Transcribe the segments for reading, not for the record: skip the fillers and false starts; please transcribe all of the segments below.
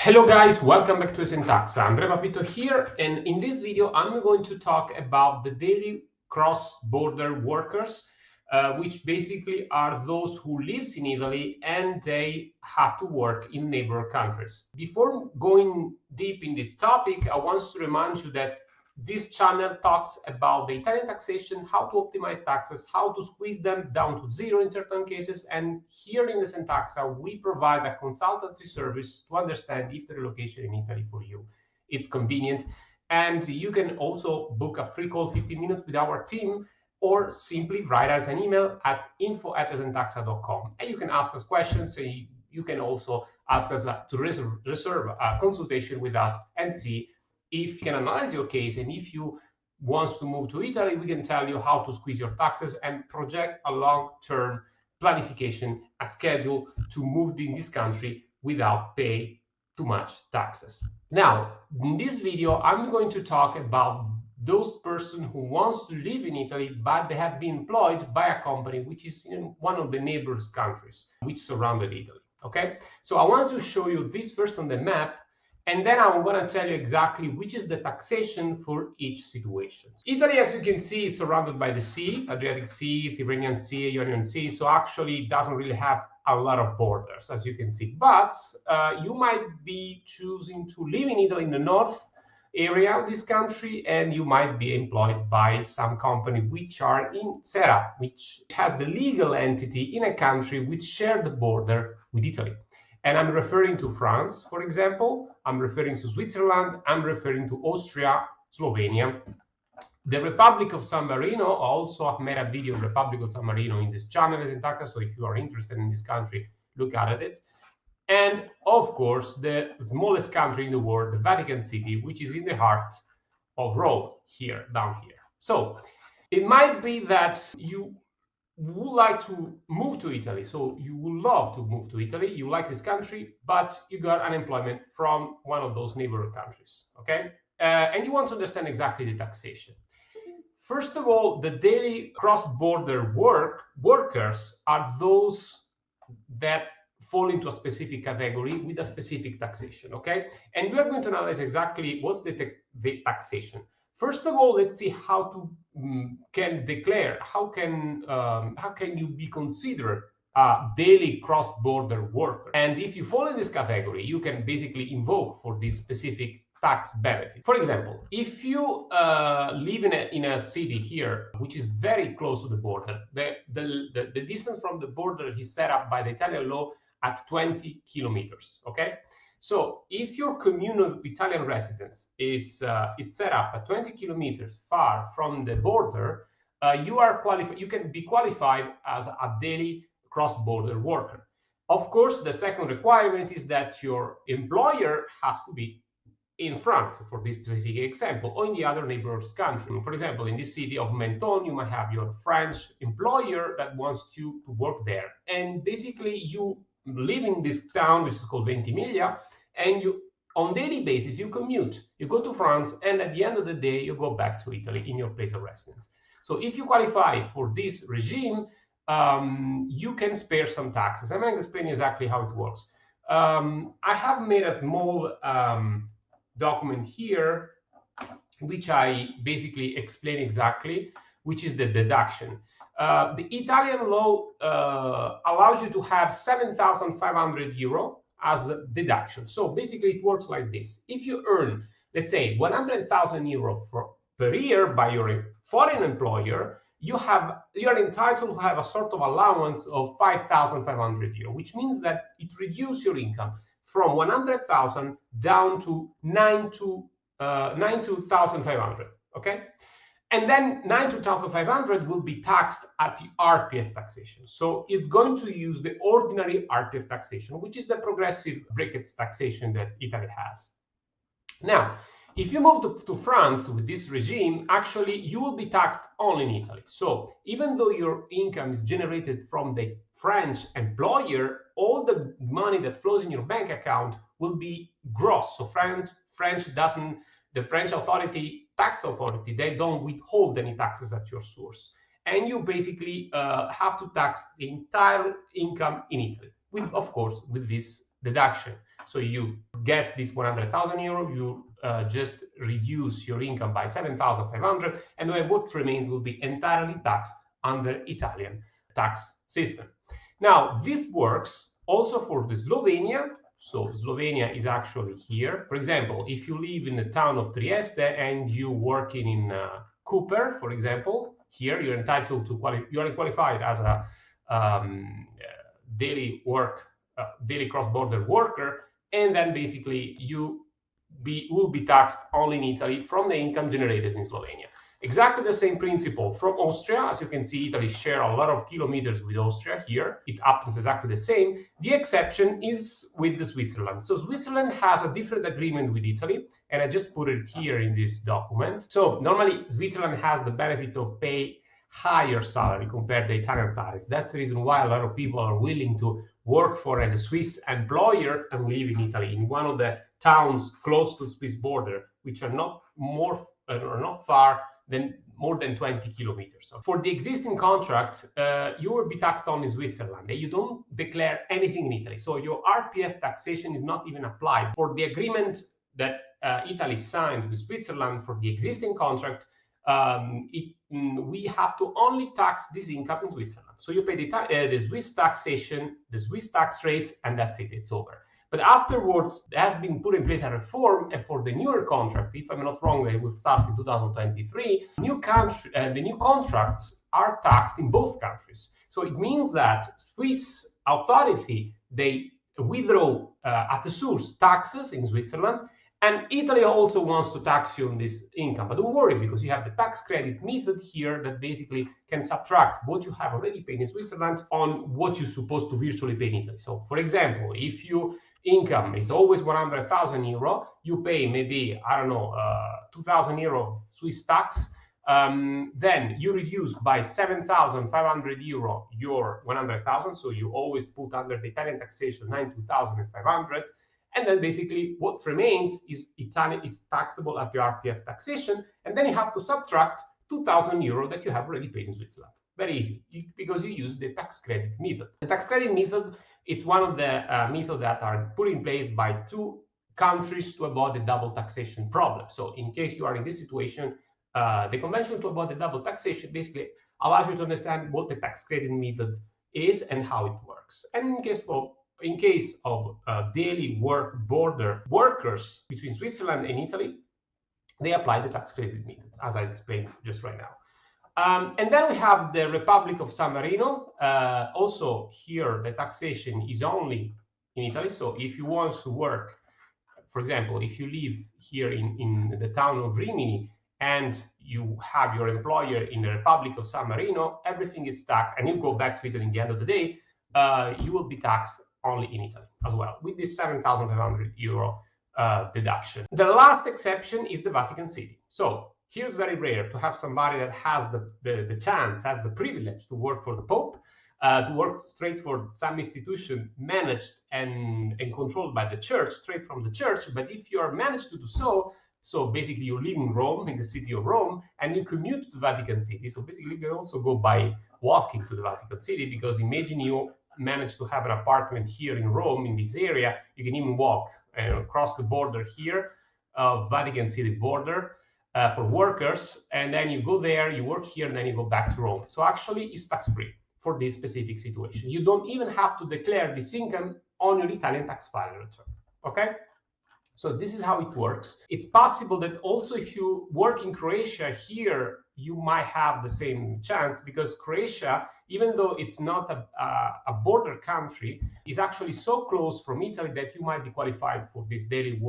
Hello guys, welcome back to ESENtaxa. Andrea Papito here, and in this video I'm going to talk about the daily cross-border workers, which basically are those who lives in Italy and they have to work in neighbor countries. Before going deep in this topic, I want to remind you that this channel talks about the Italian taxation, how to optimize taxes, how to squeeze them down to zero in certain cases. And here in ESENtaxa, we provide a consultancy service to understand if the relocation in Italy for you it's convenient. And you can also book a free call 15 minutes with our team, or simply write us an email at info@esentaxa.com. And you can ask us questions. You can also ask us to reserve a consultation with us and see if you can analyze your case, and if you want to move to Italy, we can tell you how to squeeze your taxes and project a long-term planification, a schedule to move in this country without paying too much taxes. Now, in this video, I'm going to talk about those person who wants to live in Italy, but they have been employed by a company which is in one of the neighbors countries which surrounded Italy. Okay, so I want to show you this first on the map, and then I'm going to tell you exactly which is the taxation for each situation. Italy, as you can see, is surrounded by the sea, Adriatic Sea, Tyrrhenian Sea, Ionian Sea, so actually it doesn't really have a lot of borders, as you can see. But you might be choosing to live in Italy in the north area of this country, and you might be employed by some company which are in set up, which has the legal entity in a country which share the border with Italy. And I'm referring to France, for example, I'm referring to Switzerland, I'm referring to Austria, Slovenia, the Republic of San Marino. Also, I've made a video of Republic of San Marino in this channel, ESENtaxa, so if you are interested in this country, look at it. And of course, the smallest country in the world, the Vatican City, which is in the heart of Rome, here, down here. So it might be that you would like to move to Italy. So you would love to move to Italy. You like this country, but you got unemployment from one of those neighboring countries, okay? And you want to understand exactly the taxation. First of all, the daily cross-border workers are those that fall into a specific category with a specific taxation, okay? And we are going to analyze exactly what's the taxation. First of all, let's see how to can declare, how can you be considered a daily cross-border worker. And if you fall in this category, you can basically invoke for this specific tax benefit. For example, if you live in a city here, which is very close to the border, the distance from the border is set up by the Italian law at 20 kilometers, okay? So if your communal Italian residence is it's set up at 20 kilometers far from the border, you can be qualified as a daily cross-border worker. Of course, the second requirement is that your employer has to be in France, for this specific example, or in the other neighbors country. For example, in the city of Menton, you might have your French employer that wants you to work there. And basically, you live in this town, which is called Ventimiglia, and you, on daily basis, you commute. You go to France, and at the end of the day, you go back to Italy in your place of residence. So if you qualify for this regime, you can spare some taxes. I'm going to explain exactly how it works. I have made a small document here, which I basically explain exactly, which is the deduction. The Italian law allows you to have 7,500 euro as a deduction. So basically it works like this. If you earn, let's say, 100,000 euro per year by your foreign employer, you are entitled to have a sort of allowance of 5,500 euro, which means that it reduces your income from 100,000 down to 92,500, okay? And then 92,500 will be taxed at the RPF taxation. So it's going to use the ordinary RPF taxation, which is the progressive brackets taxation that Italy has. Now, if you move to France with this regime, actually you will be taxed only in Italy. So even though your income is generated from the French employer, all the money that flows in your bank account will be gross. So the French authority, tax authority, they don't withhold any taxes at your source. And you basically have to tax the entire income in Italy, with, of course, with this deduction. So you get this 100,000 euro, you just reduce your income by 7,500, and then what remains will be entirely taxed under Italian tax system. Now, this works also for the Slovenia. So Slovenia is actually here. For example, if you live in the town of Trieste and you working in Cooper, for example, here you're entitled to you are qualified as a daily cross-border worker, and then basically you will be taxed only in Italy from the income generated in Slovenia. Exactly the same principle from Austria. As you can see, Italy share a lot of kilometers with Austria here. It happens exactly the same. The exception is with the Switzerland. So Switzerland has a different agreement with Italy, and I just put it here in this document. So normally Switzerland has the benefit of pay higher salary compared to Italian salaries. That's the reason why a lot of people are willing to work for a Swiss employer and live in Italy, in one of the towns close to the Swiss border, which are not far than more than 20 kilometers. So for the existing contract, you will be taxed only in Switzerland, and you don't declare anything in Italy. So your RPF taxation is not even applied. For the agreement that Italy signed with Switzerland for the existing contract, we have to only tax this income in Switzerland. So you pay the Swiss taxation, the Swiss tax rates, and that's it, it's over. But afterwards, there has been put in place a reform, and for the newer contract, if I'm not wrong, they will start in 2023, the new contracts are taxed in both countries. So it means that Swiss authority, they withdraw at the source taxes in Switzerland, and Italy also wants to tax you on this income. But don't worry, because you have the tax credit method here that basically can subtract what you have already paid in Switzerland on what you're supposed to virtually pay in Italy. So for example, if your income is always 100,000 euro, you pay maybe, I don't know, 2,000 euro Swiss tax, then you reduce by 7,500 euro your 100,000. So you always put under the Italian taxation 92,500. And then basically what remains is taxable at the RPF taxation. And then you have to subtract 2,000 euro that you have already paid in Switzerland. Very easy, because you use the tax credit method. The tax credit method, it's one of the methods that are put in place by two countries to avoid the double taxation problem. So in case you are in this situation, the convention to avoid the double taxation basically allows you to understand what the tax credit method is and how it works. And in case of daily border workers between Switzerland and Italy, they apply the tax credit method, as I explained just right now. And then we have the Republic of San Marino. Also here, the taxation is only in Italy. So if you want to work, for example, if you live here in the town of Rimini and you have your employer in the Republic of San Marino, everything is taxed, and you go back to Italy in the end of the day, you will be taxed only in Italy as well, with this 7,500 euro deduction. The last exception is the Vatican City. So here's very rare to have somebody that has the chance, has the privilege to work for the Pope, to work straight for some institution managed and controlled by the church, straight from the church. But if you are managed to do so, so basically you live in Rome, in the city of Rome, and you commute to the Vatican City. So basically you can also go by walking to the Vatican City, because imagine you manage to have an apartment here in Rome, in this area, you can even walk across the border here, Vatican City border, for workers, and then you go there, you work here, and then you go back to Rome. So actually it's tax-free for this specific situation. You don't even have to declare this income on your Italian tax filing return, okay? So this is how it works. It's possible that also if you work in Croatia here, you might have the same chance, because Croatia, even though it's not a border country, is actually so close from Italy that you might be qualified for this daily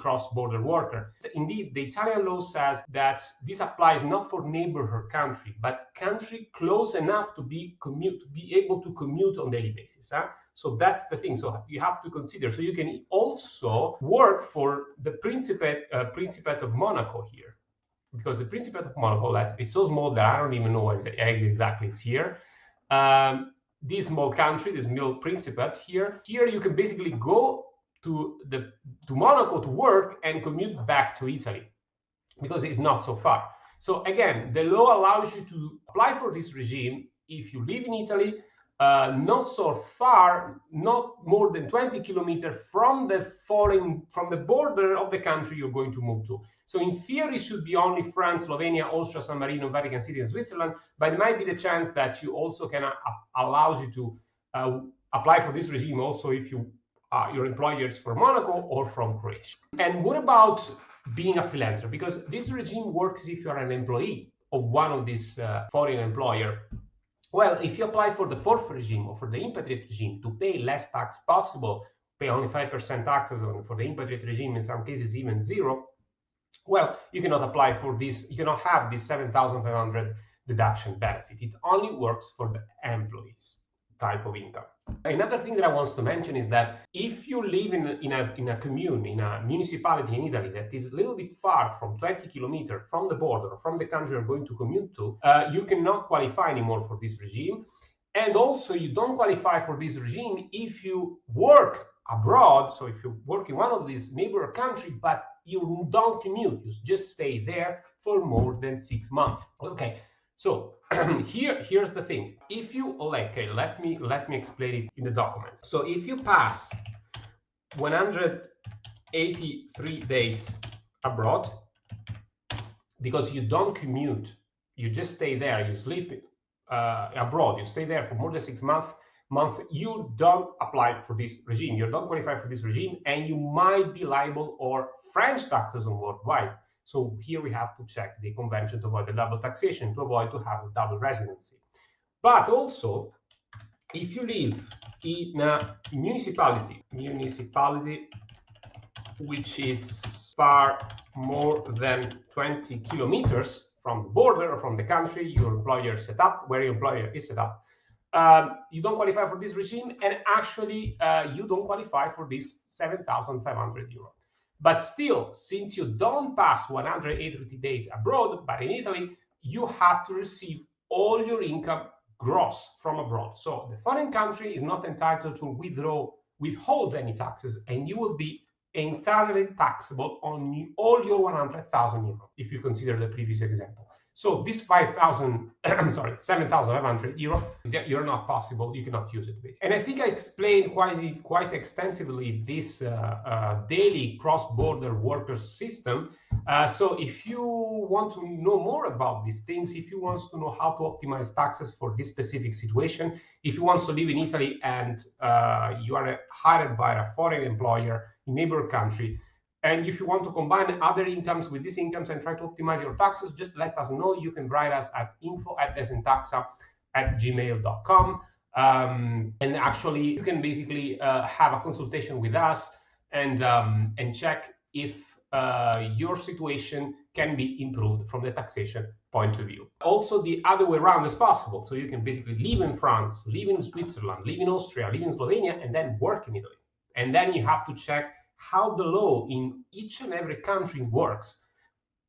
cross-border worker. Indeed, the Italian law says that this applies not for neighborhood country, but country close enough to be able to commute on daily basis. So that's the thing. So you have to consider. So you can also work for the Principate of Monaco here, because the Principate of Monaco is so small that I don't even know exactly it's here. This small country, this small Principate here you can basically go to Monaco to work and commute back to Italy, because it's not so far. So again, the law allows you to apply for this regime if you live in Italy, not so far, not more than 20 kilometers from the border of the country you're going to move to. So in theory, it should be only France, Slovenia, Austria, San Marino, Vatican City, and Switzerland, but it might be the chance that you also can allows you to apply for this regime also if your employer is from Monaco or from Croatia. And what about being a freelancer? Because this regime works if you're an employee of one of these foreign employer. Well, if you apply for the fourth regime or for the impatriate regime to pay less tax possible, pay only 5% taxes on for the impatriate regime, in some cases even zero, well, you cannot apply for this, you cannot have this 7,500 deduction benefit. It only works for the employees type of income. Another thing that I want to mention is that if you live in a commune, in a municipality in Italy that is a little bit far from 20 kilometers from the border or from the country you're going to commute to, you cannot qualify anymore for this regime. And also you don't qualify for this regime if you work abroad. So if you work in one of these neighbor countries, but you don't commute, you just stay there for more than 6 months. Okay, so here's the thing. If you okay, let me explain it in the document. So if you pass 183 days abroad, because you don't commute, you just stay there, you sleep abroad, you stay there for more than 6 months, you don't apply for this regime, you don't qualify for this regime, and you might be liable or French taxes on worldwide. So here we have to check the convention to avoid the double taxation, to avoid to have a double residency. But also, if you live in a municipality which is far more than 20 kilometers from the border or from the country your employer set up, where your employer is set up, you don't qualify for this regime, and actually you don't qualify for this 7,500 euro. But still, since you don't pass 180 days abroad, but in Italy, you have to receive all your income gross from abroad. So the foreign country is not entitled to withhold any taxes, and you will be entirely taxable on all your 100,000 euro, if you consider the previous example. So this 7,500 euro, you're not possible, you cannot use it basically. And I think I explained quite extensively this daily cross-border workers system. So if you want to know more about these things, if you want to know how to optimize taxes for this specific situation, if you want to live in Italy and you are hired by a foreign employer in neighbor country, and if you want to combine other incomes with these incomes and try to optimize your taxes, just let us know. You can write us at info@esentaxa@gmail.com. And actually, you can basically have a consultation with us and check if your situation can be improved from the taxation point of view. Also, the other way around is possible. So you can basically live in France, live in Switzerland, live in Austria, live in Slovenia, and then work in Italy. And then you have to check how the law in each and every country works.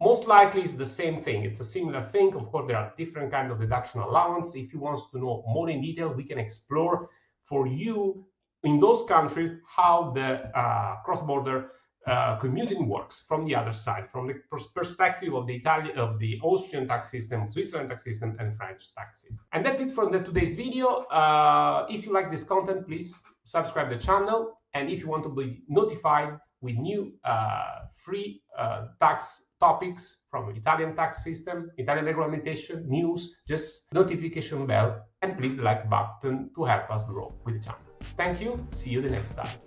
Most likely it's the same thing. It's a similar thing. Of course, there are different kinds of deduction allowance. If you want to know more in detail, we can explore for you in those countries how the cross-border commuting works from the other side, from the perspective of the Austrian tax system, Switzerland tax system, and French tax system. And that's it from today's video. If you like this content, please subscribe to the channel. And if you want to be notified with new free tax topics from the Italian tax system, Italian regulation, news, just notification bell, and please the like button to help us grow with the channel. Thank you. See you the next time.